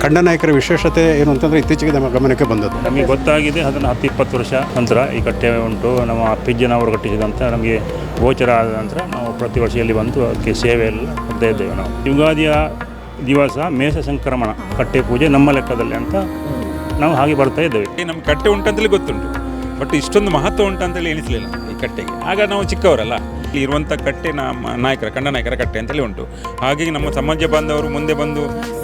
ಖಂಡನಾಯಕರ ವಿಶೇಷತೆ ಏನು ಅಂತಂದರೆ ಇತ್ತೀಚೆಗೆ ನಮ್ಮ ಗಮನಕ್ಕೆ ಬಂದದ್ದು. ನಮಗೆ ಗೊತ್ತಾಗಿದೆ ಅದನ್ನು 10-20 ವರ್ಷ ನಂತರ ಈ ಕಟ್ಟೆ ಉಂಟು. ನಮ್ಮ ಅಪ್ಪಿಜ್ಜನವರು ಕಟ್ಟಿಸಿದಂಥ ನಮಗೆ ಗೋಚರ ಆದ ನಂತರ ನಾವು ಪ್ರತಿ ವರ್ಷ ಇಲ್ಲಿ ಬಂದು ಅದಕ್ಕೆ ಸೇವೆ ಎಲ್ಲ ಕೊಡ್ತಾ ಇದ್ದೇವೆ. ನಾವು ಯುಗಾದಿಯ ದಿವಸ ಮೇಷ ಸಂಕ್ರಮಣ ಕಟ್ಟೆ ಪೂಜೆ ನಮ್ಮ ಲೆಕ್ಕದಲ್ಲಿ ಅಂತ ನಾವು ಹಾಗೆ ಬರ್ತಾ ಇದ್ದೇವೆ. ನಮ್ಗೆ ಕಟ್ಟೆ ಉಂಟಂತಲೇ ಗೊತ್ತುಂಟು, ಬಟ್ ಇಷ್ಟೊಂದು ಮಹತ್ವ ಉಂಟಂತೇಳಿ ಎಣಿಸಲಿಲ್ಲ ಈ ಕಟ್ಟೆಗೆ. ಆಗ ನಾವು ಚಿಕ್ಕವರಲ್ಲ, ಇಲ್ಲಿ ಇರುವಂಥ ಕಟ್ಟೆ ನಮ್ಮ ಖಂಡನಾಯಕರ ಕಟ್ಟೆ ಅಂತಲೇ ಉಂಟು. ಹಾಗಾಗಿ ನಮ್ಮ ಸಮಾಜ ಬಾಂಧವರು ಮುಂದೆ ಬಂದು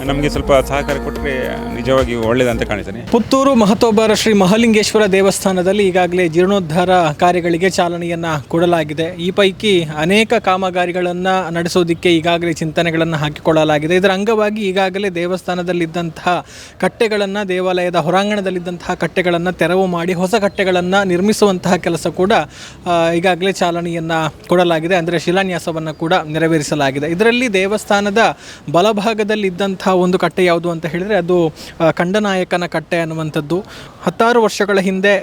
ನಮಗೆ ಸ್ವಲ್ಪ ಸಹಕಾರ ಕೊಟ್ಟರೆ ನಿಜವಾಗಿ ಒಳ್ಳೆಯದಂತ ಕಾಣಿಸ್ತೇನೆ. ಪುತ್ತೂರು ಮಹತೋಬರ ಶ್ರೀ ಮಹಾಲಿಂಗೇಶ್ವರ ದೇವಸ್ಥಾನದಲ್ಲಿ ಈಗಾಗಲೇ ಜೀರ್ಣೋದ್ಧಾರ ಕಾರ್ಯಗಳಿಗೆ ಚಾಲನೆಯನ್ನು ಕೊಡಲಾಗಿದೆ. ಈ ಪೈಕಿ ಅನೇಕ ಕಾಮಗಾರಿಗಳನ್ನು ನಡೆಸೋದಕ್ಕೆ ಈಗಾಗಲೇ ಚಿಂತನೆಗಳನ್ನು ಹಾಕಿಕೊಳ್ಳಲಾಗಿದೆ. ಇದರ ಅಂಗವಾಗಿ ಈಗಾಗಲೇ ದೇವಸ್ಥಾನದಲ್ಲಿದ್ದಂತಹ ಕಟ್ಟೆಗಳನ್ನು, ದೇವಾಲಯದ ಹೊರಾಂಗಣದಲ್ಲಿದ್ದಂತಹ ಕಟ್ಟೆಗಳನ್ನು ತೆರವು ಮಾಡಿ ಹೊಸ ಕಟ್ಟೆಗಳನ್ನು ನಿರ್ಮಿಸುವಂತಹ ಕೆಲಸ ಕೂಡ ಈಗಾಗಲೇ ಚಾಲನೆಯನ್ನು ಕೊಡಲಾಗಿದೆ. ಅಂದರೆ ಶಿಲಾನ್ಯಾಸವನ್ನು ಕೂಡ ನೆರವೇರಿಸಲಾಗಿದೆ. ಇದರಲ್ಲಿ ದೇವಸ್ಥಾನದ ಬಲಭಾಗದಲ್ಲಿದ್ದಂತಹ ಒಂದು ಕಟ್ಟೆ ಯಾವುದು ಅಂತ ಹೇಳಿದರೆ ಅದು ಖಂಡನಾಯಕನ ಕಟ್ಟೆ ಅನ್ನುವಂಥದ್ದು. 10 ವರ್ಷಗಳ ಹಿಂದೆ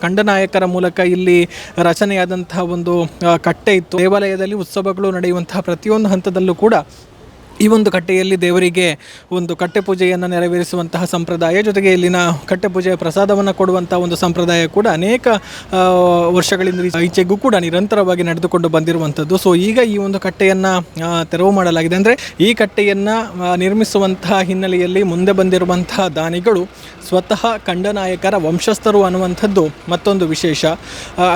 ಖಂಡನಾಯಕರ ಮೂಲಕ ಇಲ್ಲಿ ರಚನೆಯಾದಂತಹ ಒಂದು ಕಟ್ಟೆ ಇತ್ತು. ದೇವಾಲಯದಲ್ಲಿ ಉತ್ಸವಗಳು ನಡೆಯುವಂತಹ ಪ್ರತಿಯೊಂದು ಹಂತದಲ್ಲೂ ಕೂಡ ಈ ಒಂದು ಕಟ್ಟೆಯಲ್ಲಿ ದೇವರಿಗೆ ಒಂದು ಕಟ್ಟೆ ಪೂಜೆಯನ್ನು ನೆರವೇರಿಸುವಂತಹ ಸಂಪ್ರದಾಯ, ಜೊತೆಗೆ ಇಲ್ಲಿನ ಕಟ್ಟೆ ಪೂಜೆಯ ಪ್ರಸಾದವನ್ನು ಕೊಡುವಂಥ ಒಂದು ಸಂಪ್ರದಾಯ ಕೂಡ ಅನೇಕ ವರ್ಷಗಳಿಂದ ಈಚೆಗೂ ಕೂಡ ನಿರಂತರವಾಗಿ ನಡೆದುಕೊಂಡು ಬಂದಿರುವಂಥದ್ದು. ಸೊ ಈಗ ಈ ಒಂದು ಕಟ್ಟೆಯನ್ನು ತೆರವು ಮಾಡಲಾಗಿದೆ. ಅಂದರೆ ಈ ಕಟ್ಟೆಯನ್ನು ನಿರ್ಮಿಸುವಂತಹ ಹಿನ್ನೆಲೆಯಲ್ಲಿ ಮುಂದೆ ಬಂದಿರುವಂತಹ ದಾನಿಗಳು ಸ್ವತಃ ಖಂಡನಾಯಕರ ವಂಶಸ್ಥರು ಅನ್ನುವಂಥದ್ದು ಮತ್ತೊಂದು ವಿಶೇಷ.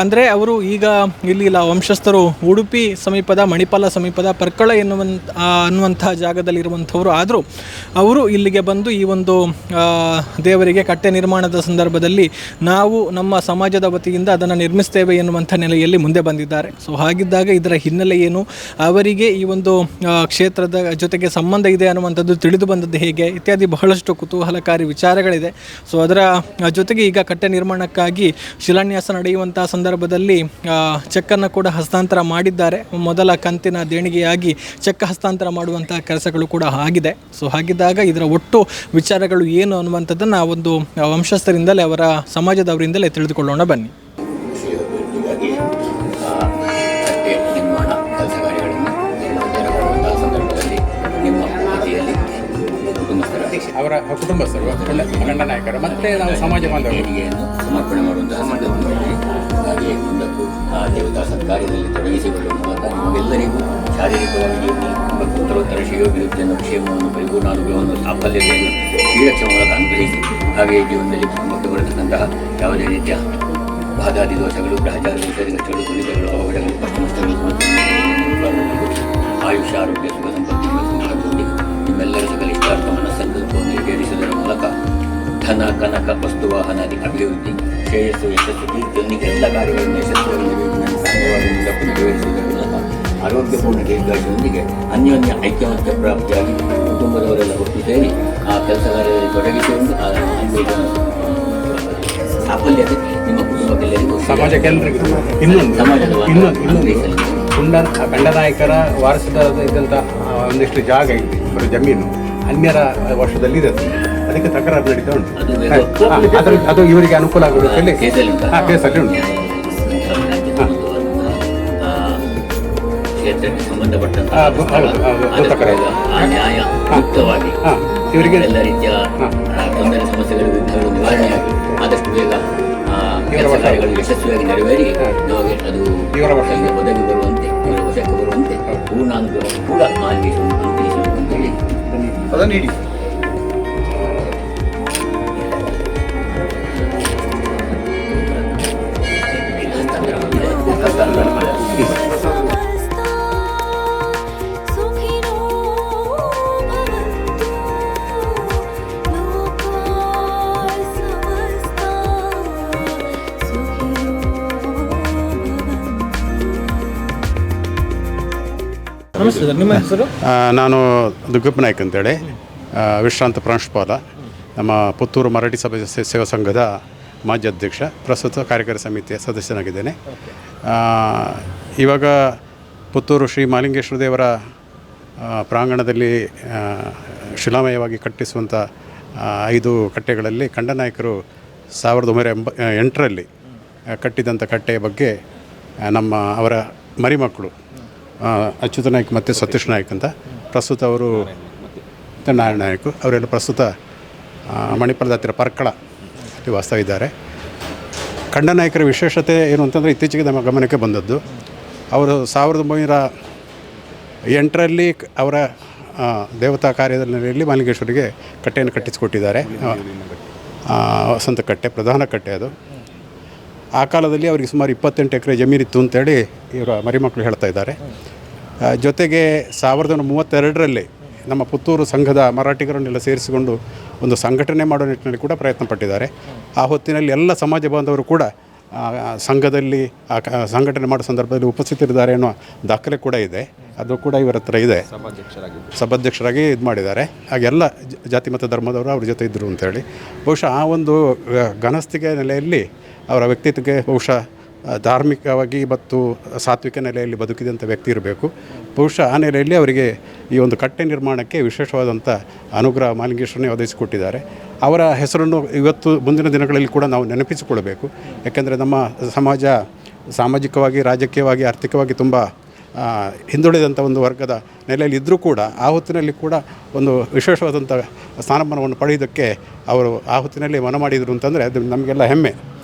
ಅಂದರೆ ಅವರು ಈಗ ಇಲ್ಲಿಲ್ಲ, ವಂಶಸ್ಥರು ಉಡುಪಿ ಸಮೀಪದ ಮಣಿಪಾಲ ಸಮೀಪದ ಪರ್ಕಳ ಅನ್ನುವಂಥ ಜಾಗದಲ್ಲಿರುವಂಥವರು. ಆದರೂ ಅವರು ಇಲ್ಲಿಗೆ ಬಂದು ಈ ಒಂದು ದೇವರಿಗೆ ಕಟ್ಟೆ ನಿರ್ಮಾಣದ ಸಂದರ್ಭದಲ್ಲಿ ನಾವು ನಮ್ಮ ಸಮಾಜದ ವತಿಯಿಂದ ಅದನ್ನು ನಿರ್ಮಿಸ್ತೇವೆ ಎನ್ನುವಂಥ ನೆಲೆಯಲ್ಲಿ ಮುಂದೆ ಬಂದಿದ್ದಾರೆ. ಸೊ ಹಾಗಿದ್ದಾಗ ಇದರ ಹಿನ್ನೆಲೆ ಏನು, ಅವರಿಗೆ ಈ ಒಂದು ಕ್ಷೇತ್ರದ ಜೊತೆಗೆ ಸಂಬಂಧ ಇದೆ ಅನ್ನುವಂಥದ್ದು ತಿಳಿದು ಬಂದದ್ದು ಹೇಗೆ ಇತ್ಯಾದಿ ಬಹಳಷ್ಟು ಕುತೂಹಲಕಾರಿ ವಿಚಾರಗಳಿದೆ. ಸೊ ಅದರ ಜೊತೆಗೆ ಈಗ ಕಟ್ಟೆ ನಿರ್ಮಾಣಕ್ಕಾಗಿ ಶಿಲಾನ್ಯಾಸ ನಡೆಯುವಂಥ ಸಂದರ್ಭದಲ್ಲಿ ಚೆಕ್ಕನ್ನು ಕೂಡ ಹಸ್ತಾಂತರ ಮಾಡಿದ್ದಾರೆ. ಮೊದಲ ಕಂತಿನ ದೇಣಿಗೆಯಾಗಿ ಚೆಕ್ ಹಸ್ತಾಂತರ ಮಾಡುವಂಥ ಕೆಲಸಗಳು ಕೂಡ ಆಗಿದೆ. ಸೊ ಹಾಗಿದ್ದಾಗ ಇದರ ಒಟ್ಟು ವಿಚಾರಗಳು ಏನು ಅನ್ನುವಂಥದ್ದನ್ನು ಒಂದು ವಂಶಸ್ಥರಿಂದಲೇ, ಅವರ ಸಮಾಜದವರಿಂದಲೇ ತಿಳಿದುಕೊಳ್ಳೋಣ ಬನ್ನಿ. ಅವರ ಕುಟುಂಬಸ್ಥರು ಖಂಡನಾಯಕರು ಮತ್ತು ನಾವು ಸಮಾಜ ಬಾಂಧವರಿಗೆ ಸಮರ್ಪಣೆ ಮಾಡುವಂತಹ ಸಂದರ್ಭದಲ್ಲಿ ಹಾಗೆ ಮುಂದಕ್ಕೂ ಆ ದೇವತಾ ಸತ್ಕಾರ್ಯದಲ್ಲಿ ತೊಡಗಿಸಿಕೊಳ್ಳುವ ಮೂಲಕ ನಿಮಗೆಲ್ಲರಿಗೂ ಶಾರೀರಿಕವಾಗಿ ಮತ್ತು ಉತ್ತರೋತ್ತರ ಶ್ರೇಯೋಭಿವೃದ್ಧಿಯನ್ನು, ಕ್ಷೇಮವನ್ನು, ಪರಿಪೂರ್ಣಾನುಭವವನ್ನು, ಸಾಫಲ್ಯತೆಯನ್ನು ಶ್ರೀರಕ್ಷೆ ಮೂಲಕ ಅನುಗ್ರಹಿಸಿ ಹಾಗೆಯೇ ಜೀವನದಲ್ಲಿ ಕುಟುಂಬಕ್ಕೆ ಬರತಕ್ಕಂತಹ ಯಾವುದೇ ರೀತಿಯ ಬಾಧಾದಿ ದೋಷಗಳು, ಗ್ರಹಚಾರ ದೋಷಗಳು, ಕುಲಿತಗಳು, ಅವಘಡಗಳು, ಕಷ್ಟನಷ್ಟಗಳು ಆಯುಷ್ಯ, ಆರೋಗ್ಯ, ಸುಖ ಸಂಪತ್ತಿ ನಿಮ್ಮೆಲ್ಲರ ಸಕಲ ಇಷ್ಟಾರ್ಥ ಮನಸ್ಸಂಕಲ್ಪವನ್ನು ಈಡೇರಿಸುವುದರ ಮೂಲಕ ಧನ, ಕನಕ, ವಸ್ತು, ವಾಹನಾದಿ ಅಭಿವೃದ್ಧಿ, ಶ್ರೇಯಸ್ಸು, ಯಶಸ್ಸು, ಕೀರ್ತಿಯೊಂದಿಗೆ ಎಲ್ಲ ಕಾರ್ಯಗಳನ್ನು ಯಶಸ್ವಿಯಾಗಿ ಸಾಂಗವಾಗಿ ನೆರವೇರಿಸುವುದರ ಮೂಲಕ ಆರೋಗ್ಯಪೂರ್ಣ ದೀರ್ಘಾಯುಷಿಯೊಂದಿಗೆ ಅನ್ಯೋನ್ಯ ಐಕ್ಯಮತ್ಯ ಪ್ರಾಪ್ತಿಯಾಗಿ ಕುಟುಂಬದವರೆಲ್ಲ ಒಟ್ಟು ಸೇರಿ ಆ ಕೆಲಸ ಕಾರ್ಯದಲ್ಲಿ ತೊಡಗಿಸಿಕೊಂಡು ಆ ಸಾಫಲ್ಯತೆ ನಿಮ್ಮ ಕುಟುಂಬಕ್ಕೆಲ್ಲರಿಗೂ ಸಮಾಜಕ್ಕೆಲ್ಲರಿಗೂ ಖಂಡನಾಯಕರ ವಾರಸದ ಇದ್ದಂಥ ಒಂದಿಷ್ಟು ಜಾಗ ಇದೆ, ಬರೀ ಜಮೀನು ಅನ್ಯರ ವರ್ಷದಲ್ಲಿ ಇದೆ. ಅದಕ್ಕೆ ತಕರಾರು ನಡೀತಾ ಉಂಟು. ಅದು ಇವರಿಗೆ ಅನುಕೂಲ ಆಗುವುದರಲ್ಲಿ ಕೇಸಲ್ಲಿ ಉಂಟು. ಕ್ಷೇತ್ರಕ್ಕೆ ಸಂಬಂಧಪಟ್ಟಂತ ನ್ಯಾಯ ಮುಕ್ತವಾಗಿ ಇವರಿಗೆ ಎಲ್ಲ ರೀತಿಯ ತೊಂದರೆ, ಸಮಸ್ಯೆಗಳು, ವಿಘ್ನಗಳು ನಿವಾರಣೆಯಾಗಿ ಆದಷ್ಟು ಬೇಗ ಕೆಲಸ ಕಾರ್ಯಗಳು ಯಶಸ್ವಿಯಾಗಿ ನೆರವೇರಿ ನಮಗೆ ಅದು ಒದಗಿ ಬರುವಂತೆ, ಇವರ ವಶಕ್ಕೆ ಬರುವಂತೆ ಪೂರ್ಣಾನುಗ್ರಹ ಕೂಡ ಅನುಗ್ರಹಿಸಬೇಕು ಅಂತೇಳಿ ಪದ ನೀಡಿ. ನಮಸ್ತೆ ಸರ್, ನಿಮ್ಮ ಹೆಸರು? ನಾನು ದುಗ್ಗಪ್ಪ ನಾಯ್ಕ ಅಂತೇಳಿ, ವಿಶ್ರಾಂತ ಪ್ರಾಂಶುಪಾಲ, ನಮ್ಮ ಪುತ್ತೂರು ಮರಾಠಿ ಸಭೆ ಸೇವಾ ಸಂಘದ ಮಾಜಿ ಅಧ್ಯಕ್ಷ, ಪ್ರಸ್ತುತ ಕಾರ್ಯಕಾರಿ ಸಮಿತಿಯ ಸದಸ್ಯನಾಗಿದ್ದೇನೆ. ಇವಾಗ ಪುತ್ತೂರು ಶ್ರೀ ಮಹಾಲಿಂಗೇಶ್ವರ ದೇವರ ಪ್ರಾಂಗಣದಲ್ಲಿ ಶಿಲಾಮಯವಾಗಿ ಕಟ್ಟಿಸುವಂಥ 5 ಕಟ್ಟೆಗಳಲ್ಲಿ ಖಂಡನಾಯಕರು 1908ರಲ್ಲಿ ಕಟ್ಟಿದಂಥ ಕಟ್ಟೆಯ ಬಗ್ಗೆ ಅವರ ಮರಿಮಕ್ಕಳು ಅಚ್ಯುತ ನಾಯ್ಕ ಮತ್ತು ಸತೀಶ್ ನಾಯ್ಕ ಅಂತ, ಪ್ರಸ್ತುತ ಅವರು ನಾರಾಯಣ ನಾಯ್ಕ ಅವರೆಲ್ಲ ಪ್ರಸ್ತುತ ಮಣಿಪಾಲದ ಹತ್ತಿರ ಪರ್ಕಳ ಅಲ್ಲಿ ವಾಸವಿದ್ದಾರೆ. ಖಂಡನಾಯಕರ ವಿಶೇಷತೆ ಏನು ಅಂತಂದರೆ ಇತ್ತೀಚೆಗೆ ನಮ್ಮ ಗಮನಕ್ಕೆ ಬಂದದ್ದು, ಅವರು 1908ರಲ್ಲಿ ಅವರ ದೇವತಾ ಕಾರ್ಯದಲ್ಲಿ ಮಹಾಲಿಂಗೇಶ್ವರಿಗೆ ಕಟ್ಟೆಯನ್ನು ಕಟ್ಟಿಸಿಕೊಟ್ಟಿದ್ದಾರೆ. ವಸಂತ ಕಟ್ಟೆ ಪ್ರಧಾನ ಕಟ್ಟೆ ಅದು. ಆ ಕಾಲದಲ್ಲಿ ಅವರಿಗೆ ಸುಮಾರು 28 ಎಕರೆ ಜಮೀನಿತ್ತು ಅಂತೇಳಿ ಇವರ ಮರಿಮಕ್ಕಳು ಹೇಳ್ತಾ ಇದ್ದಾರೆ. ಜೊತೆಗೆ 1932ರಲ್ಲಿ ನಮ್ಮ ಪುತ್ತೂರು ಸಂಘದ ಮರಾಠಿಗರನ್ನೆಲ್ಲ ಸೇರಿಸಿಕೊಂಡು ಒಂದು ಸಂಘಟನೆ ಮಾಡೋ ನಿಟ್ಟಿನಲ್ಲಿ ಕೂಡ ಪ್ರಯತ್ನ ಪಟ್ಟಿದ್ದಾರೆ. ಆ ಹೊತ್ತಿನಲ್ಲಿ ಎಲ್ಲ ಸಮಾಜ ಬಾಂಧವರು ಕೂಡ ಸಂಘದಲ್ಲಿ ಸಂಘಟನೆ ಮಾಡೋ ಸಂದರ್ಭದಲ್ಲಿ ಉಪಸ್ಥಿತರಿದ್ದಾರೆ ಅನ್ನೋ ದಾಖಲೆ ಕೂಡ ಇದೆ. ಅದು ಕೂಡ ಇವರ ಹತ್ರ ಇದೆ. ಸಭಾಧ್ಯಕ್ಷರಾಗಿ ಇದು ಮಾಡಿದ್ದಾರೆ. ಹಾಗೆಲ್ಲ ಜಾತಿ ಮತ್ತು ಧರ್ಮದವರು ಅವ್ರ ಜೊತೆ ಇದ್ದರು ಅಂತೇಳಿ ಬಹುಶಃ ಆ ಒಂದು ಘನಸ್ಥಿಕೆ ನೆಲೆಯಲ್ಲಿ ಅವರ ವ್ಯಕ್ತಿತ್ವಕ್ಕೆ ಬಹುಶಃ ಧಾರ್ಮಿಕವಾಗಿ ಮತ್ತು ಸಾತ್ವಿಕ ನೆಲೆಯಲ್ಲಿ ಬದುಕಿದಂಥ ವ್ಯಕ್ತಿ ಇರಬೇಕು. ಬಹುಶಃ ಆ ನೆಲೆಯಲ್ಲಿ ಅವರಿಗೆ ಈ ಒಂದು ಕಟ್ಟೆ ನಿರ್ಮಾಣಕ್ಕೆ ವಿಶೇಷವಾದಂಥ ಅನುಗ್ರಹ ಮಹಾಲಿಂಗೇಶ್ವರನೇ ಒದಗಿಸಿಕೊಟ್ಟಿದ್ದಾರೆ. ಅವರ ಹೆಸರನ್ನು ಇವತ್ತು ಮುಂದಿನ ದಿನಗಳಲ್ಲಿ ಕೂಡ ನಾವು ನೆನಪಿಸಿಕೊಳ್ಬೇಕು. ಯಾಕೆಂದರೆ ನಮ್ಮ ಸಮಾಜ ಸಾಮಾಜಿಕವಾಗಿ, ರಾಜಕೀಯವಾಗಿ, ಆರ್ಥಿಕವಾಗಿ ತುಂಬ ಹಿಂದುಳಿದಂಥ ಒಂದು ವರ್ಗದ ನೆಲೆಯಲ್ಲಿ ಇದ್ದರೂ ಕೂಡ ಆ ಹೊತ್ತಿನಲ್ಲಿ ಕೂಡ ಒಂದು ವಿಶೇಷವಾದಂಥ ಸ್ಥಾನಮಾನವನ್ನು ಪಡೆಯೋದಕ್ಕೆ ಅವರು ಆ ಹೊತ್ತಿನಲ್ಲಿ ಮನ ಮಾಡಿದರು ಅಂತಂದರೆ ಅದು ನಮಗೆಲ್ಲ ಹೆಮ್ಮೆ.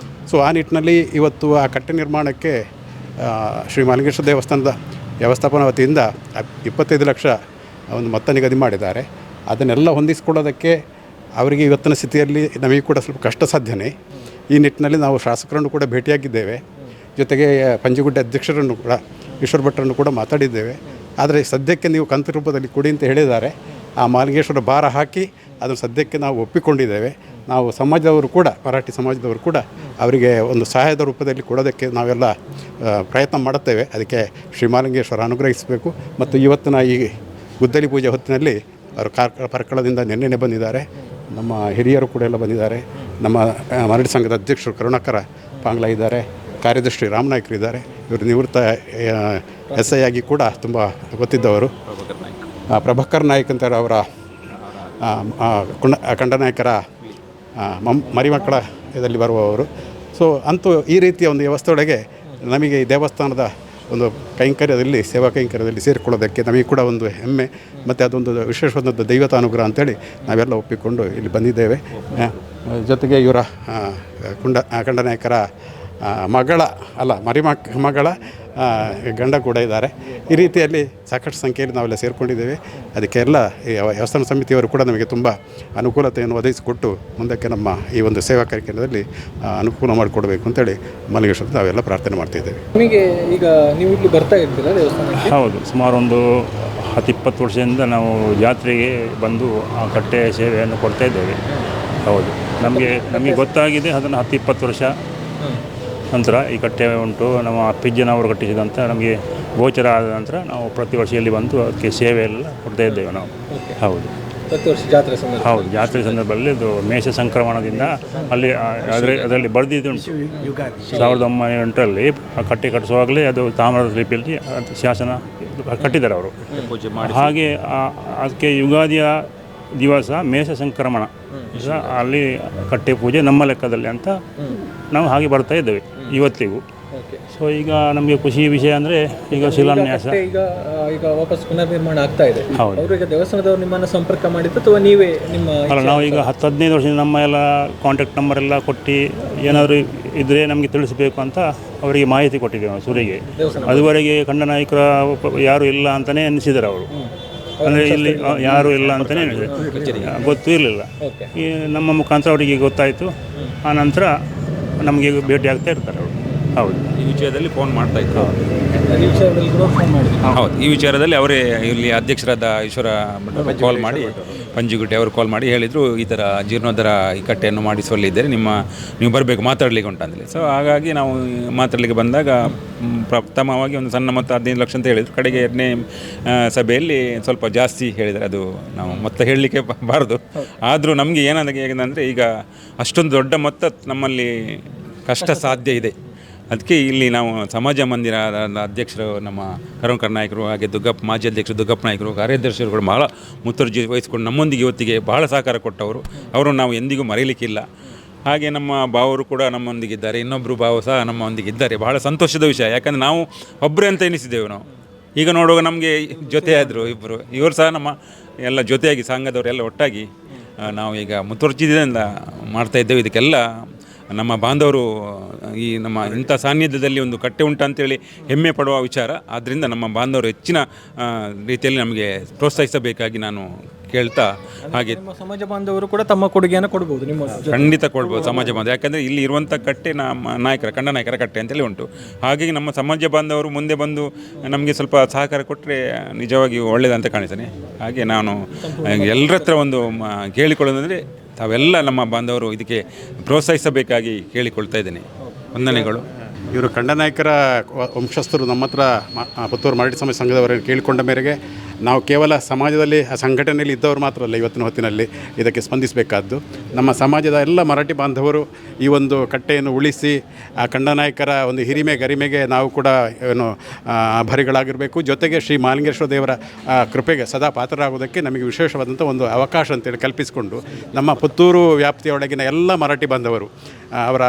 ಸೊ ಆ ನಿಟ್ಟಿನಲ್ಲಿ ಇವತ್ತು ಆ ಕಟ್ಟೆ ನಿರ್ಮಾಣಕ್ಕೆ ಶ್ರೀ ಮಹಾಲಿಂಗೇಶ್ವರ ದೇವಸ್ಥಾನದ ವ್ಯವಸ್ಥಾಪನಾ ವತಿಯಿಂದ 25 ಲಕ್ಷ ಒಂದು ಮೊತ್ತ ನಿಗದಿ ಮಾಡಿದ್ದಾರೆ. ಅದನ್ನೆಲ್ಲ ಹೊಂದಿಸಿಕೊಳ್ಳೋದಕ್ಕೆ ಅವರಿಗೆ ಇವತ್ತಿನ ಸ್ಥಿತಿಯಲ್ಲಿ ನಮಗೆ ಕೂಡ ಸ್ವಲ್ಪ ಕಷ್ಟ ಸಾಧ್ಯನೇ. ಈ ನಿಟ್ಟಿನಲ್ಲಿ ನಾವು ಶಾಸಕರನ್ನು ಕೂಡ ಭೇಟಿಯಾಗಿದ್ದೇವೆ. ಜೊತೆಗೆ ಪಂಜಗುಡ್ಡೆ ಅಧ್ಯಕ್ಷರನ್ನು ಕೂಡ ಈಶ್ವರ ಭಟ್ರನ್ನು ಕೂಡ ಮಾತಾಡಿದ್ದೇವೆ. ಆದರೆ ಸದ್ಯಕ್ಕೆ ನೀವು ಕಂತು ರೂಪದಲ್ಲಿ ಕೊಡಿ ಅಂತ ಹೇಳಿದ್ದಾರೆ. ಆ ಮಹಾಲಿಂಗೇಶ್ವರ ಭಾರ ಹಾಕಿ ಅದನ್ನು ಸದ್ಯಕ್ಕೆ ನಾವು ಒಪ್ಪಿಕೊಂಡಿದ್ದೇವೆ. ನಾವು ಸಮಾಜದವರು ಕೂಡ, ಮರಾಠಿ ಸಮಾಜದವರು ಕೂಡ ಅವರಿಗೆ ಒಂದು ಸಹಾಯದ ರೂಪದಲ್ಲಿ ಕೊಡೋದಕ್ಕೆ ನಾವೆಲ್ಲ ಪ್ರಯತ್ನ ಮಾಡುತ್ತೇವೆ. ಅದಕ್ಕೆ ಶ್ರೀ ಮಹಾಲಿಂಗೇಶ್ವರ ಅನುಗ್ರಹಿಸಬೇಕು. ಮತ್ತು ಇವತ್ತಿನ ಈ ಗುದ್ದಲಿ ಪೂಜೆ ಹೊತ್ತಿನಲ್ಲಿ ಅವರು ಪರ್ಕಳದಿಂದ ನೆನ್ನೆನೆ ಬಂದಿದ್ದಾರೆ. ನಮ್ಮ ಹಿರಿಯರು ಕೂಡ ಎಲ್ಲ ಬಂದಿದ್ದಾರೆ. ನಮ್ಮ ಮರಾಠಿ ಸಂಘದ ಅಧ್ಯಕ್ಷರು ಕರುಣಾಕರ ಪಾಂಗ್ಲ ಇದ್ದಾರೆ, ಕಾರ್ಯದರ್ಶಿ ರಾಮನಾಯ್ಕರು ಇದ್ದಾರೆ. ಇವರು ನಿವೃತ್ತ SI ಆಗಿ ಕೂಡ ತುಂಬ ಗೊತ್ತಿದ್ದವರು. ಪ್ರಭಾಕರ್ ನಾಯ್ಕ್ ಅಂತಾರೆ, ಅವರ ಖಂಡನಾಯಕರ ಮರಿಮಕ್ಕಳ ಇದರಲ್ಲಿ ಬರುವವರು. ಸೊ ಅಂತೂ ಈ ರೀತಿಯ ಒಂದು ವ್ಯವಸ್ಥೆಯೊಳಗೆ ನಮಗೆ ಈ ದೇವಸ್ಥಾನದ ಒಂದು ಕೈಂಕರ್ಯದಲ್ಲಿ, ಸೇವಾ ಕೈಂಕರ್ಯದಲ್ಲಿ ಸೇರಿಕೊಳ್ಳೋದಕ್ಕೆ ನಮಗೆ ಕೂಡ ಒಂದು ಹೆಮ್ಮೆ ಮತ್ತು ಅದೊಂದು ವಿಶೇಷವಾದಂಥ ದೈವತ ಅನುಗ್ರಹ ಅಂತೇಳಿ ನಾವೆಲ್ಲ ಒಪ್ಪಿಕೊಂಡು ಇಲ್ಲಿ ಬಂದಿದ್ದೇವೆ. ಜೊತೆಗೆ ಇವರ ಖಂಡನಾಯಕರ ಮಗಳ ಗಂಡ ಕೂಡ ಇದ್ದಾರೆ. ಈ ರೀತಿಯಲ್ಲಿ ಸಾಕಷ್ಟು ಸಂಖ್ಯೆಯಲ್ಲಿ ನಾವೆಲ್ಲ ಸೇರಿಕೊಂಡಿದ್ದೇವೆ. ಅದಕ್ಕೆಲ್ಲ ಈ ದೇವಸ್ಥಾನ ಸಮಿತಿಯವರು ಕೂಡ ನಮಗೆ ತುಂಬ ಅನುಕೂಲತೆಯನ್ನು ಒದಗಿಸಿಕೊಟ್ಟು ಮುಂದಕ್ಕೆ ನಮ್ಮ ಈ ಒಂದು ಸೇವಾ ಕಾರ್ಯಕ್ರಮದಲ್ಲಿ ಅನುಕೂಲ ಮಾಡಿಕೊಡ್ಬೇಕು ಅಂತೇಳಿ ಮಹಾಲಿಂಗೇಶ್ವರ ನಾವೆಲ್ಲ ಪ್ರಾರ್ಥನೆ ಮಾಡ್ತಿದ್ದೇವೆ. ನಿಮಗೆ ಈಗ ನೀವು ಇಲ್ಲಿ ಬರ್ತಾ ಇರ್ತೀರಾ ದೇವಸ್ಥಾನಕ್ಕೆ? ಹೌದು, ಸುಮಾರು ಒಂದು 10-20 ವರ್ಷದಿಂದ ನಾವು ಜಾತ್ರೆಗೆ ಬಂದು ಆ ಕಟ್ಟೆ ಸೇವೆಯನ್ನು ಕೊಡ್ತಾ ಇದ್ದೇವೆ. ಹೌದು, ನಮಗೆ ಗೊತ್ತಾಗಿದೆ ಅದನ್ನು 10-20 ವರ್ಷ ನಂತರ ಈ ಕಟ್ಟೆ ಉಂಟು. ನಮ್ಮ ಅಪ್ಪಿಜ್ಜನವರು ಕಟ್ಟಿಸಿದಂಥ ನಮಗೆ ಗೋಚರ ಆದ ನಂತರ ನಾವು ಪ್ರತಿ ವರ್ಷ ಇಲ್ಲಿ ಬಂದು ಅದಕ್ಕೆ ಸೇವೆ ಎಲ್ಲ ಕೊಡ್ತಾ ಇದ್ದೇವೆ ನಾವು. ಹೌದು, ಪ್ರತಿ ವರ್ಷ ಜಾತ್ರೆ ಸಂದರ್ಭ? ಹೌದು, ಜಾತ್ರೆ ಸಂದರ್ಭದಲ್ಲಿ ಅದು ಮೇಷ ಸಂಕ್ರಮಣದಿಂದ ಅಲ್ಲಿ ಅದರಲ್ಲಿ ಬರೆದಿದ್ದುಂಟು. 1908ರಲ್ಲಿ ಆ ಕಟ್ಟೆ ಕಟ್ಟಿಸುವಾಗಲೇ ಅದು ತಾಮ್ರದ ಲಿಪಿಯಲ್ಲಿ ಶಾಸನ ಕಟ್ಟಿದ್ದಾರೆ ಅವರು. ಹಾಗೆ ಅದಕ್ಕೆ ಯುಗಾದಿಯ ದಿವಸ ಮೇಷ ಸಂಕ್ರಮಣ ಅಲ್ಲಿ ಕಟ್ಟೆ ಪೂಜೆ ನಮ್ಮ ಲೆಕ್ಕದಲ್ಲಿ ಅಂತ ನಾವು ಹಾಗೆ ಬರ್ತಾ ಇದ್ದೇವೆ ಇವತ್ತಿಗೂ. ಸೊ ಈಗ ನಮಗೆ ಖುಷಿ ವಿಷಯ ಅಂದರೆ ಈಗ ಶಿಲಾನ್ಯಾಸ ಈಗ ವಾಪಸ್ ಪುನರ್ನಿರ್ಮಾಣ ಆಗ್ತಾ ಇದೆ. ಹೌದು, ಅವರಿಗೆ ದೇವಸ್ಥಾನದವರು ನಿಮ್ಮನ್ನು ಸಂಪರ್ಕ ಮಾಡಿದ್ದು ಅಥವಾ ನೀವೇ ನಿಮ್ಮ? ಅಲ್ಲ, ನಾವು ಈಗ 10-15 ವರ್ಷದಿಂದ ನಮ್ಮ ಎಲ್ಲ ಕಾಂಟ್ಯಾಕ್ಟ್ ನಂಬರ್ ಎಲ್ಲ ಕೊಟ್ಟು ಏನಾದರೂ ಇದ್ದರೆ ನಮಗೆ ತಿಳಿಸಬೇಕು ಅಂತ ಅವರಿಗೆ ಮಾಹಿತಿ ಕೊಟ್ಟಿದ್ದೇವೆ ನಾವು ಸುರಿಗೆ. ಅದುವರೆಗೆ ಖಂಡನಾಯಕರ ಯಾರೂ ಇಲ್ಲ ಅಂತಲೇ ಅನಿಸಿದ್ದಾರೆ ಅವರು. ಅಂದರೆ ಇಲ್ಲಿ ಯಾರೂ ಇಲ್ಲ ಅಂತಲೇ ಗೊತ್ತೂ ಇರಲಿಲ್ಲ. ಈ ನಮ್ಮ ಮುಖಾಂತರ ಅವರಿಗೆ ಗೊತ್ತಾಯಿತು. ಆ ನಂತರ ನಮಗೆ ಭೇಟಿ ಆಗ್ತಾ ಇರ್ತಾರೆ ಅವರು. ಹೌದು, ಈ ವಿಷಯದಲ್ಲಿ ಫೋನ್ ಮಾಡ್ತಾ ಇದ್ರು. ಹೌದು, ಈ ವಿಚಾರದಲ್ಲಿ ಅವರೇ ಇಲ್ಲಿ ಅಧ್ಯಕ್ಷರಾದ ಈಶ್ವರ ಕಾಲ್ ಮಾಡಿ, ಪಂಜಿಗುಟ್ಟೆ ಅವರು ಕಾಲ್ ಮಾಡಿ ಹೇಳಿದರು, ಈ ಥರ ಜೀರ್ಣೋದ್ಧಾರ ಈ ಕಟ್ಟೆಯನ್ನು ಮಾಡಿಸುವಲ್ಲಿದ್ದರೆ ನೀವು ಬರಬೇಕು ಮಾತಾಡಲಿಕ್ಕೆ ಉಂಟಂತೇಳಿ. ಸೊ ಹಾಗಾಗಿ ನಾವು ಮಾತಾಡಲಿಕ್ಕೆ ಬಂದಾಗ ಪ್ರಥಮವಾಗಿ ಒಂದು ಸಣ್ಣ ಮೊತ್ತ 15 ಲಕ್ಷ ಅಂತ ಹೇಳಿದರು. ಕಡೆಗೆ 2ನೇ ಸಭೆಯಲ್ಲಿ ಸ್ವಲ್ಪ ಜಾಸ್ತಿ ಹೇಳಿದ್ದಾರೆ. ಅದು ನಾವು ಮೊತ್ತ ಹೇಳಲಿಕ್ಕೆ ಬಾರದು. ಆದರೂ ನಮಗೆ ಏನಂದರೆ ಈಗ ಅಷ್ಟೊಂದು ದೊಡ್ಡ ಮೊತ್ತ ನಮ್ಮಲ್ಲಿ ಕಷ್ಟ ಸಾಧ್ಯ ಇದೆ. ಅದಕ್ಕೆ ಇಲ್ಲಿ ನಾವು ಸಮಾಜ ಮಂದಿರ ಅಧ್ಯಕ್ಷರು ನಮ್ಮ ಕರುಣಾಕರ್ ನಾಯಕರು, ಹಾಗೆ ಮಾಜಿ ಅಧ್ಯಕ್ಷರು ದುಗ್ಗಪ್ಪ ನಾಯಕರು, ಕಾರ್ಯದರ್ಶಿಗಳು ಕೂಡ ಬಹಳ ಮುತುರ್ಜಿ ವಹಿಸಿಕೊಂಡು ನಮ್ಮೊಂದಿಗೆ ಇವತ್ತಿಗೆ ಬಹಳ ಸಹಕಾರ ಕೊಟ್ಟವರು. ಅವರನ್ನು ನಾವು ಎಂದಿಗೂ ಮರೆಯಲಿಕ್ಕಿಲ್ಲ. ಹಾಗೆ ನಮ್ಮ ಭಾವರು ಕೂಡ ನಮ್ಮೊಂದಿಗಿದ್ದಾರೆ, ಇನ್ನೊಬ್ಬರು ಭಾವ ಸಹ ನಮ್ಮೊಂದಿಗಿದ್ದಾರೆ. ಬಹಳ ಸಂತೋಷದ ವಿಷಯ. ಯಾಕಂದರೆ ನಾವು ಒಬ್ಬರೇ ಅಂತ ಎನಿಸಿದ್ದೆವು. ನಾವು ಈಗ ನೋಡುವಾಗ ನಮಗೆ ಜೊತೆಯಾದರು ಇವರು ಸಹ ನಮ್ಮ ಎಲ್ಲ ಜೊತೆಯಾಗಿ ಸಂಘದವರೆಲ್ಲ ಒಟ್ಟಾಗಿ ನಾವು ಈಗ ಮುತುವರ್ಜಿದಿಂದ ಮಾಡ್ತಾ ಇದ್ದೇವೆ. ಇದಕ್ಕೆಲ್ಲ ನಮ್ಮ ಬಾಂಧವರು ಈ ನಮ್ಮ ಇಂಥ ಸಾನ್ನಿಧ್ಯದಲ್ಲಿ ಒಂದು ಕಟ್ಟೆ ಉಂಟಂತೇಳಿ ಹೆಮ್ಮೆ ಪಡುವ ವಿಚಾರ. ಆದ್ದರಿಂದ ನಮ್ಮ ಬಾಂಧವರು ಹೆಚ್ಚಿನ ರೀತಿಯಲ್ಲಿ ನಮಗೆ ಪ್ರೋತ್ಸಾಹಿಸಬೇಕಾಗಿ ನಾನು ಕೇಳ್ತಾ, ಹಾಗೆ ನಮ್ಮ ಸಮಾಜ ಬಾಂಧವರು ಕೂಡ ತಮ್ಮ ಕೊಡುಗೆಯನ್ನು ಕೊಡ್ಬೋದು ನಿಮ್ಮ ಜೊತೆ. ಖಂಡಿತ ಕೊಡ್ಬೋದು ಸಮಾಜ ಬಾಂಧವ. ಯಾಕಂದರೆ ಇಲ್ಲಿ ಇರುವಂಥ ಕಟ್ಟೆ ನಮ್ಮ ಕಂಡನಾಯಕರ ಕಟ್ಟೆ ಅಂತೇಳಿ ಉಂಟು. ಹಾಗಾಗಿ ನಮ್ಮ ಸಮಾಜ ಬಾಂಧವರು ಮುಂದೆ ಬಂದು ನಮಗೆ ಸ್ವಲ್ಪ ಸಹಕಾರ ಕೊಟ್ಟರೆ ನಿಜವಾಗಿ ಒಳ್ಳೆಯದಂತ ಕಾಣಿಸ್ತೇನೆ. ಹಾಗೆ ನಾನು ಎಲ್ಲರ ಹತ್ರ ಒಂದು ಕೇಳಿಕೊಳ್ಳೋದಂದರೆ ತಾವೆಲ್ಲ ನಮ್ಮ ಬಾಂಧವರು ಇದಕ್ಕೆ ಪ್ರೋತ್ಸಾಹಿಸಬೇಕಾಗಿ ಕೇಳಿಕೊಳ್ತಾ ಇದ್ದೇನೆ. ವಂದನೆಗಳು. ಇವರು ಕಂಡನಾಯಕರ ವಂಶಸ್ಥರು ನಮ್ಮ ಹತ್ರ ಪುತ್ತೂರು ಮರಾಠಿ ಸಮಾಜ ಸಂಘದವರನ್ನು ಕೇಳಿಕೊಂಡ ಮೇರೆಗೆ ನಾವು ಕೇವಲ ಸಮಾಜದಲ್ಲಿ ಆ ಸಂಘಟನೆಯಲ್ಲಿ ಇದ್ದವರು ಮಾತ್ರ ಅಲ್ಲ, ಇವತ್ತಿನ ಹೊತ್ತಿನಲ್ಲಿ ಇದಕ್ಕೆ ಸ್ಪಂದಿಸಬೇಕಾದ್ದು ನಮ್ಮ ಸಮಾಜದ ಎಲ್ಲ ಮರಾಠಿ ಬಾಂಧವರು ಈ ಒಂದು ಕಟ್ಟೆಯನ್ನು ಉಳಿಸಿ ಆ ಕಂಡನಾಯಕರ ಒಂದು ಹಿರಿಮೆ ಗರಿಮೆಗೆ ನಾವು ಕೂಡ ಏನು ಆಭಾರಿಗಳಾಗಿರಬೇಕು. ಜೊತೆಗೆ ಶ್ರೀ ಮಹಾಲಿಂಗೇಶ್ವರ ದೇವರ ಕೃಪೆಗೆ ಸದಾ ಪಾತ್ರರಾಗುವುದಕ್ಕೆ ನಮಗೆ ವಿಶೇಷವಾದಂಥ ಒಂದು ಅವಕಾಶ ಅಂತೇಳಿ ಕಲ್ಪಿಸಿಕೊಂಡು ನಮ್ಮ ಪುತ್ತೂರು ವ್ಯಾಪ್ತಿಯೊಳಗಿನ ಎಲ್ಲ ಮರಾಠಿ ಬಾಂಧವರು ಅವರ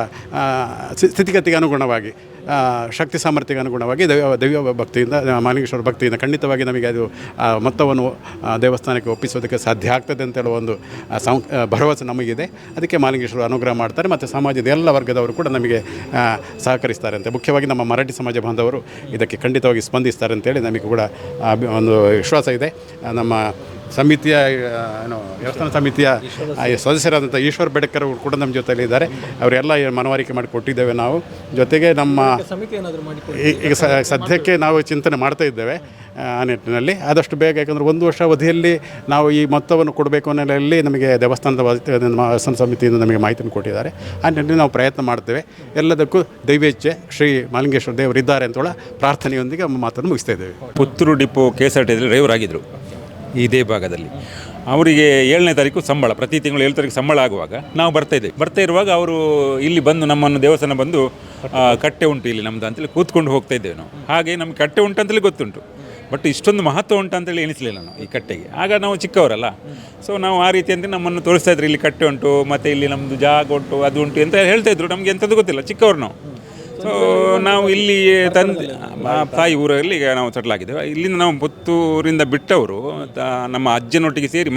ಸ್ಥಿತಿಗತಿಗೆ ಅನುಗುಣವಾಗಿ ಶಕ್ತಿ ಸಾಮರ್ಥ್ಯಕ್ಕೆ ಅನುಗುಣವಾಗಿ ದೈವ ಭಕ್ತಿಯಿಂದ ಮಹಾಲಿಂಗೇಶ್ವರ ಭಕ್ತಿಯಿಂದ ಖಂಡಿತವಾಗಿ ನಮಗೆ ಅದು ಮೊತ್ತವನ್ನು ದೇವಸ್ಥಾನಕ್ಕೆ ಒಪ್ಪಿಸೋದಕ್ಕೆ ಸಾಧ್ಯ ಆಗ್ತದೆ ಅಂತ ಹೇಳುವ ಒಂದು ಭರವಸೆ ನಮಗಿದೆ. ಅದಕ್ಕೆ ಮಹಾಲಿಂಗೇಶ್ವರ ಅನುಗ್ರಹ ಮಾಡ್ತಾರೆ ಮತ್ತು ಸಮಾಜದ ಎಲ್ಲ ವರ್ಗದವರು ಕೂಡ ನಮಗೆ ಸಹಕರಿಸ್ತಾರೆ ಅಂತ, ಮುಖ್ಯವಾಗಿ ನಮ್ಮ ಮರಾಠಿ ಸಮಾಜ ಬಾಂಧವರು ಇದಕ್ಕೆ ಖಂಡಿತವಾಗಿ ಸ್ಪಂದಿಸ್ತಾರೆ ಅಂತೇಳಿ ನಮಗೆ ಕೂಡ ಒಂದು ವಿಶ್ವಾಸ ಇದೆ. ನಮ್ಮ ಸಮಿತಿಯ ಏನು ದೇವಸ್ಥಾನ ಸಮಿತಿಯ ಸದಸ್ಯರಾದಂಥ ಈಶ್ವರ್ ಬೆಡಕರ್ ಅವರು ಕೂಡ ನಮ್ಮ ಜೊತೆಯಲ್ಲಿ ಇದ್ದಾರೆ. ಅವರೆಲ್ಲ ಮನವರಿಕೆ ಮಾಡಿ ಕೊಟ್ಟಿದ್ದೇವೆ ನಾವು. ಜೊತೆಗೆ ನಮ್ಮ ಸಮಿತಿ ಏನಾದರೂ ಮಾಡಿ ಈಗ ಸದ್ಯಕ್ಕೆ ನಾವು ಚಿಂತನೆ ಮಾಡ್ತಾ ಇದ್ದೇವೆ ಆ ನಿಟ್ಟಿನಲ್ಲಿ ಆದಷ್ಟು ಬೇಗ. ಯಾಕಂದರೆ 1 ವರ್ಷ ಅವಧಿಯಲ್ಲಿ ನಾವು ಈ ಮೊತ್ತವನ್ನು ಕೊಡಬೇಕು ಅನ್ನೋಲ್ಲಿ ನಮಗೆ ದೇವಸ್ಥಾನದ ಸಮಿತಿಯಿಂದ ನಮಗೆ ಮಾಹಿತಿಯನ್ನು ಕೊಟ್ಟಿದ್ದಾರೆ. ಆ ನಿಟ್ಟಿನಲ್ಲಿ ನಾವು ಪ್ರಯತ್ನ ಮಾಡ್ತೇವೆ. ಎಲ್ಲದಕ್ಕೂ ದೈವೇಚ್ಛೆ ಶ್ರೀ ಮಹಾಲಿಂಗೇಶ್ವರ ದೇವರಿದ್ದಾರೆ ಅಂತೇಳ ಪ್ರಾರ್ಥನೆಯೊಂದಿಗೆ ನಮ್ಮ ಮಾತನ್ನು ಮುಗಿಸ್ತಾ ಇದ್ದೇವೆ. ಪುತ್ತೂರು ಡಿಪೋ KSRTCಯಲ್ಲಿ ಡ್ರೈವರ್ ಆಗಿದ್ದರು ಇದೇ ಭಾಗದಲ್ಲಿ. ಅವರಿಗೆ 7ನೇ ತಾರೀಕು ಸಂಬಳ, ಪ್ರತಿ ತಿಂಗಳು 7 ತಾರೀಕು ಸಂಬಳ ಆಗುವಾಗ ನಾವು ಬರ್ತಾ ಇರುವಾಗ ಅವರು ಇಲ್ಲಿ ಬಂದು ನಮ್ಮನ್ನು ದೇವಸ್ಥಾನ ಬಂದು ಕಟ್ಟೆ ಉಂಟು ಇಲ್ಲಿ ನಮ್ಮದು ಅಂತೇಳಿ ಕೂತ್ಕೊಂಡು ಹೋಗ್ತಾ ಇದ್ದೇವೆ ನಾವು. ಹಾಗೆ ನಮಗೆ ಕಟ್ಟೆ ಉಂಟು ಅಂತೇಳಿ ಗೊತ್ತುಂಟು, ಬಟ್ ಇಷ್ಟೊಂದು ಮಹತ್ವ ಉಂಟು ಅಂತೇಳಿ ಎಣಿಸಲಿಲ್ಲ ನಾವು ಈ ಕಟ್ಟೆಗೆ. ಆಗ ನಾವು ಚಿಕ್ಕವರಲ್ಲ, ಸೊ ನಾವು ಆ ರೀತಿ ಅಂತ ನಮ್ಮನ್ನು ತೋರಿಸ್ತಾ ಇದ್ರು, ಇಲ್ಲಿ ಕಟ್ಟೆ ಉಂಟು ಮತ್ತು ಇಲ್ಲಿ ನಮ್ಮದು ಜಾಗ ಉಂಟು ಅದು ಉಂಟು ಅಂತ ಹೇಳ್ತಾ ಇದ್ರು. ನಮಗೆ ಎಂಥದ್ದು ಗೊತ್ತಿಲ್ಲ, ಚಿಕ್ಕವರು ನಾವು. ಸೊ ನಾವು ಇಲ್ಲಿ ತಾಯಿ ಊರಲ್ಲಿ ಈಗ ನಾವು ಸೆಟ್ಲ್ ಆಗಿದ್ದೇವೆ. ಇಲ್ಲಿಂದ ನಾವು ಪುತ್ತೂರಿಂದ ಬಿಟ್ಟವರು ನಮ್ಮ ಅಜ್ಜನೊಟ್ಟಿಗೆ ಸೇರಿ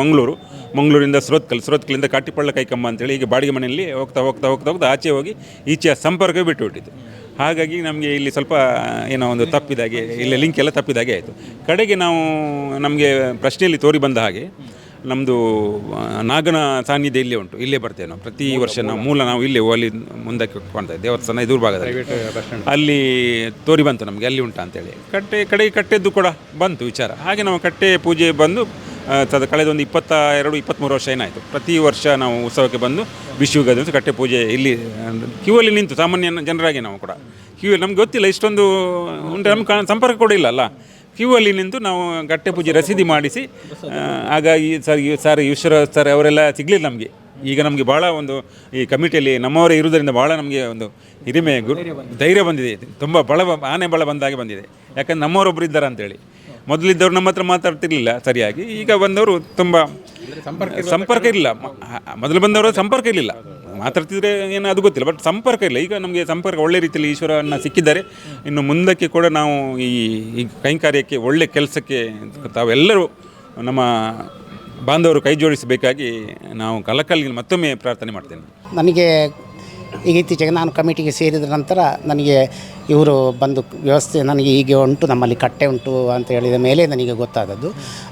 ಮಂಗಳೂರಿಂದ ಸ್ರೋತ್ಕಲ್ಲಿಂದ ಕಾಟಿಪಳ್ಳ ಕೈಕಂಬ ಅಂತೇಳಿ ಈಗ ಬಾಡಿಗೆ ಮನೆಯಲ್ಲಿ ಹೋಗ್ತಾ ಆಚೆ ಹೋಗಿ ಈಚೆಯ ಸಂಪರ್ಕ ಬಿಟ್ಟುಬಿಟ್ಟಿದ್ದು. ಹಾಗಾಗಿ ನಮಗೆ ಇಲ್ಲಿ ಸ್ವಲ್ಪ ಏನೋ ಒಂದು ತಪ್ಪಿದಾಗೆ, ಇಲ್ಲಿ ಲಿಂಕ್ ಎಲ್ಲ ತಪ್ಪಿದಾಗೆ ಆಯಿತು. ಕಡೆಗೆ ನಮಗೆ ಪ್ರಶ್ನೆಯಲ್ಲಿ ತೋರಿ ಬಂದ ಹಾಗೆ ನಮ್ಮದು ನಾಗನ ಸಾನ್ನಿಧ್ಯ ಇಲ್ಲೇ ಉಂಟು, ಇಲ್ಲೇ ಬರ್ತೇವೆ ನಾವು ಪ್ರತಿ ವರ್ಷ. ನಾವು ಇಲ್ಲೇ ಅಲ್ಲಿ ಮುಂದಕ್ಕೆ ಕಾಣ್ತೇವೆ ದೇವಸ್ಥಾನ ಎದುರು ಭಾಗದಲ್ಲಿ, ಅಲ್ಲಿ ತೋರಿ ಬಂತು ನಮಗೆ ಅಲ್ಲಿ ಉಂಟು ಅಂತೇಳಿ. ಕಡೆಗೆ ಕಟ್ಟೆದ್ದು ಕೂಡ ಬಂತು ವಿಚಾರ. ಹಾಗೆ ನಾವು ಕಟ್ಟೆ ಪೂಜೆ ಬಂದು ಕಳೆದ ಒಂದು 22-23 ವರ್ಷ ಏನಾಯಿತು. ಪ್ರತಿ ವರ್ಷ ನಾವು ಉತ್ಸವಕ್ಕೆ ಬಂದು ಬಿಶುವಿಗೆ ದಿವಸ ಕಟ್ಟೆ ಪೂಜೆ ಇಲ್ಲಿ ಕ್ಯೂವಲ್ಲಿ ನಿಂತು ಸಾಮಾನ್ಯ ಜನರಾಗಿ ನಾವು ಕೂಡ ಕ್ಯೂವಲ್ಲಿ, ನಮ್ಗೆ ಗೊತ್ತಿಲ್ಲ ಇಷ್ಟೊಂದು ಉಂಟು, ನಮ್ಗೆ ಸಂಪರ್ಕ ಕೂಡ ಇಲ್ಲ ಅಲ್ಲ. ಕ್ಯೂವಲ್ಲಿ ನಿಂತು ನಾವು ಕಟ್ಟೆ ಪೂಜೆ ರಸೀದಿ ಮಾಡಿಸಿ, ಆಗ ಈ ಈಶ್ವರ ಸರ್ ಅವರೆಲ್ಲ ಸಿಗಲಿಲ್ಲ ನಮಗೆ. ಈಗ ನಮಗೆ ಭಾಳ ಒಂದು ಈ ಕಮಿಟಿಯಲ್ಲಿ ನಮ್ಮವರೇ ಇರುವುದರಿಂದ ಭಾಳ ನಮಗೆ ಒಂದು ಹಿರಿಮೆ ಧೈರ್ಯ ಬಂದಿದೆ, ತುಂಬ ಆನೆ ಬಲ ಬಂದಾಗೆ ಬಂದಿದೆ. ಯಾಕಂದ್ರೆ ನಮ್ಮವರೊಬ್ಬರು ಇದ್ದಾರೆ ಅಂತೇಳಿ. ಮೊದಲಿದ್ದವರು ನಮ್ಮ ಹತ್ರ ಮಾತಾಡ್ತಿರ್ಲಿಲ್ಲ ಸರಿಯಾಗಿ, ಈಗ ಬಂದವರು ತುಂಬ ಸಂಪರ್ಕ ಇಲ್ಲ. ಮೊದಲು ಬಂದವರು ಸಂಪರ್ಕ ಇರಲಿಲ್ಲ, ಮಾತಾಡ್ತಿದ್ರೆ ಏನೋ ಅದು ಗೊತ್ತಿಲ್ಲ, ಬಟ್ ಸಂಪರ್ಕ ಇಲ್ಲ. ಈಗ ನಮಗೆ ಸಂಪರ್ಕ ಒಳ್ಳೆ ರೀತಿಯಲ್ಲಿ ಈಶ್ವರನ ಸಿಕ್ಕಿದ್ದಾರೆ. ಇನ್ನು ಮುಂದಕ್ಕೆ ಕೂಡ ನಾವು ಈ ಕೈಂಕಾರ್ಯಕ್ಕೆ ಒಳ್ಳೆ ಕೆಲಸಕ್ಕೆ ತಾವೆಲ್ಲರೂ ನಮ್ಮ ಬಾಂಧವರು ಕೈ ಜೋಡಿಸಬೇಕಾಗಿ ನಾವು ಕಲಕಲ್ಲಿ ಮತ್ತೊಮ್ಮೆ ಪ್ರಾರ್ಥನೆ ಮಾಡ್ತೇನೆ. ನನಗೆ ಈಗ ಇತ್ತೀಚೆಗೆ ನಾನು ಕಮಿಟಿಗೆ ಸೇರಿದ ನಂತರ ನನಗೆ ಇವರು ಬಂದು ವ್ಯವಸ್ಥೆ ನನಗೆ ಹೀಗೆ ಉಂಟು, ನಮ್ಮಲ್ಲಿ ಕಟ್ಟೆ ಉಂಟು ಅಂತ ಹೇಳಿದ ಮೇಲೆ ನನಗೆ ಗೊತ್ತಾದದ್ದು.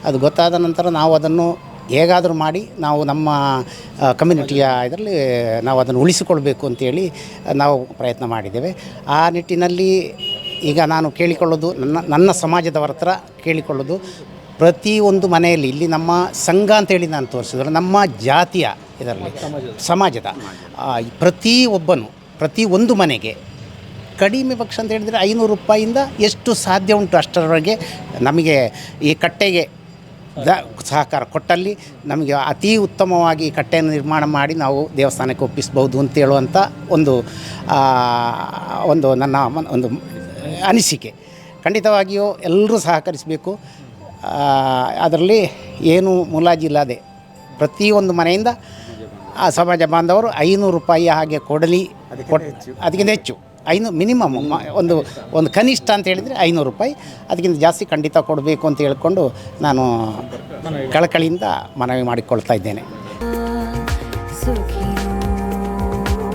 ಅದು ಗೊತ್ತಾದ ನಂತರ ನಾವು ಅದನ್ನು ಹೇಗಾದರೂ ಮಾಡಿ ನಾವು ನಮ್ಮ ಕಮ್ಯುನಿಟಿಯ ಇದರಲ್ಲಿ ನಾವು ಅದನ್ನು ಉಳಿಸಿಕೊಳ್ಬೇಕು ಅಂತೇಳಿ ನಾವು ಪ್ರಯತ್ನ ಮಾಡಿದ್ದೇವೆ. ಆ ನಿಟ್ಟಿನಲ್ಲಿ ಈಗ ನಾನು ಕೇಳಿಕೊಳ್ಳೋದು ನನ್ನ ಸಮಾಜದವರ ಹತ್ರ ಕೇಳಿಕೊಳ್ಳೋದು, ಪ್ರತಿಯೊಂದು ಮನೆಯಲ್ಲಿ ಇಲ್ಲಿ ನಮ್ಮ ಸಂಘ ಅಂತೇಳಿ ನಾನು ತೋರಿಸಿದ್ರೆ ನಮ್ಮ ಜಾತಿಯ ಇದರಲ್ಲಿ ಸಮಾಜದ ಪ್ರತಿಯೊಂದು ಮನೆಗೆ ಕಡಿಮೆ ಪಕ್ಷ ಅಂತ ಹೇಳಿದರೆ 500 ರೂಪಾಯಿಯಿಂದ ಎಷ್ಟು ಸಾಧ್ಯ ಉಂಟು ಅಷ್ಟರವರೆಗೆ ನಮಗೆ ಈ ಕಟ್ಟೆಗೆ ಸಹಕಾರ ಕೊಟ್ಟಲ್ಲಿ ನಮಗೆ ಅತಿ ಉತ್ತಮವಾಗಿ ಕಟ್ಟೆಯನ್ನು ನಿರ್ಮಾಣ ಮಾಡಿ ನಾವು ದೇವಸ್ಥಾನಕ್ಕೆ ಒಪ್ಪಿಸ್ಬೋದು ಅಂತ ಹೇಳುವಂಥ ಒಂದು ನನ್ನ ಒಂದು ಅನಿಸಿಕೆ. ಖಂಡಿತವಾಗಿಯೂ ಎಲ್ಲರೂ ಸಹಕರಿಸಬೇಕು. ಅದರಲ್ಲಿ ಏನು ಮುಲಾಜಿಲ್ಲದೆ ಪ್ರತಿಯೊಂದು ಮನೆಯಿಂದ ಆ ಸಮಾಜ ಬಾಂಧವರು 500 ರೂಪಾಯಿ ಹಾಗೆ ಕೊಡಲಿ, ಅದಕ್ಕಿಂತ ಹೆಚ್ಚು 500 ಮಿನಿಮಮ್ ಒಂದು ಕನಿಷ್ಠ ಅಂತ ಹೇಳಿದರೆ 500 ರೂಪಾಯಿ, ಅದಕ್ಕಿಂತ ಜಾಸ್ತಿ ಖಂಡಿತ ಕೊಡಬೇಕು ಅಂತ ಹೇಳಿಕೊಂಡು ನಾನು ಕಳಕಳಿಯಿಂದ ಮನವಿ ಮಾಡಿಕೊಳ್ತಾ ಇದ್ದೇನೆ. सुखिनो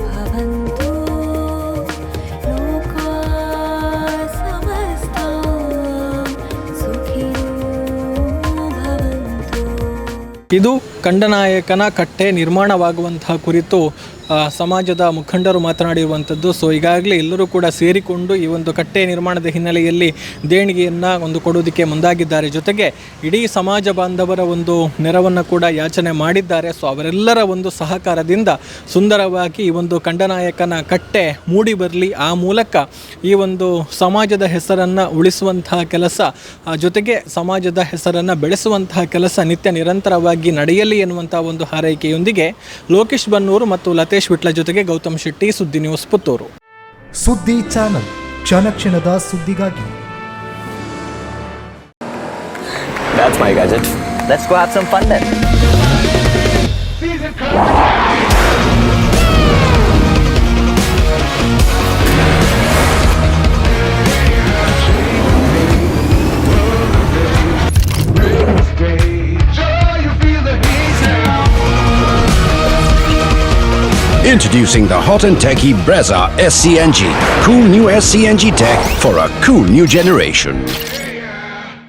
भवन्तु लोका समस्ता सुखिनो भवन्तु। ಇದು ಕಂಡನಾಯಕನ ಕಟ್ಟೆ ನಿರ್ಮಾಣವಾಗುವಂತಹ ಕುರಿತು ಸಮಾಜದ ಮುಖಂಡರು ಮಾತನಾಡಿರುವಂಥದ್ದು. ಸೊ ಈಗಾಗಲೇ ಎಲ್ಲರೂ ಕೂಡ ಸೇರಿಕೊಂಡು ಈ ಒಂದು ಕಟ್ಟೆ ನಿರ್ಮಾಣದ ಹಿನ್ನೆಲೆಯಲ್ಲಿ ದೇಣಿಗೆಯನ್ನು ಒಂದು ಕೊಡೋದಕ್ಕೆ ಮುಂದಾಗಿದ್ದಾರೆ. ಜೊತೆಗೆ ಇಡೀ ಸಮಾಜ ಬಾಂಧವರ ಒಂದು ನೆರವನ್ನು ಕೂಡ ಯಾಚನೆ ಮಾಡಿದ್ದಾರೆ. ಸೊ ಅವರೆಲ್ಲರ ಒಂದು ಸಹಕಾರದಿಂದ ಸುಂದರವಾಗಿ ಈ ಒಂದು ಕಂಡನಾಯಕನ ಕಟ್ಟೆ ಮೂಡಿ ಬರಲಿ, ಆ ಮೂಲಕ ಈ ಒಂದು ಸಮಾಜದ ಹೆಸರನ್ನು ಉಳಿಸುವಂತಹ ಕೆಲಸ, ಜೊತೆಗೆ ಸಮಾಜದ ಹೆಸರನ್ನು ಬೆಳೆಸುವಂತಹ ಕೆಲಸ ನಿತ್ಯ ನಿರಂತರವಾಗಿ ನಡೆಯಲಿ ಎನ್ನುವಂಥ ಒಂದು ಹಾರೈಕೆಯೊಂದಿಗೆ ಲೋಕೇಶ್ ಬನ್ನೂರು ಮತ್ತು ಲತೇಶ್ ವಿಟ್ಲ ಜೊತೆಗೆ ಗೌತಮ್ ಶೆಟ್ಟಿ, ಸುದ್ದಿ ನ್ಯೂಸ್, ಪುತ್ತೂರು. ಸುದ್ದಿ ಚಾನಲ್, ಕ್ಷಣ ಕ್ಷಣದ ಸುದ್ದಿಗಾಗಿ. That's my gadget. Let's go have some fun then. Introducing the hot and techy Brezza SCNG. Cool new SCNG tech for a cool new generation.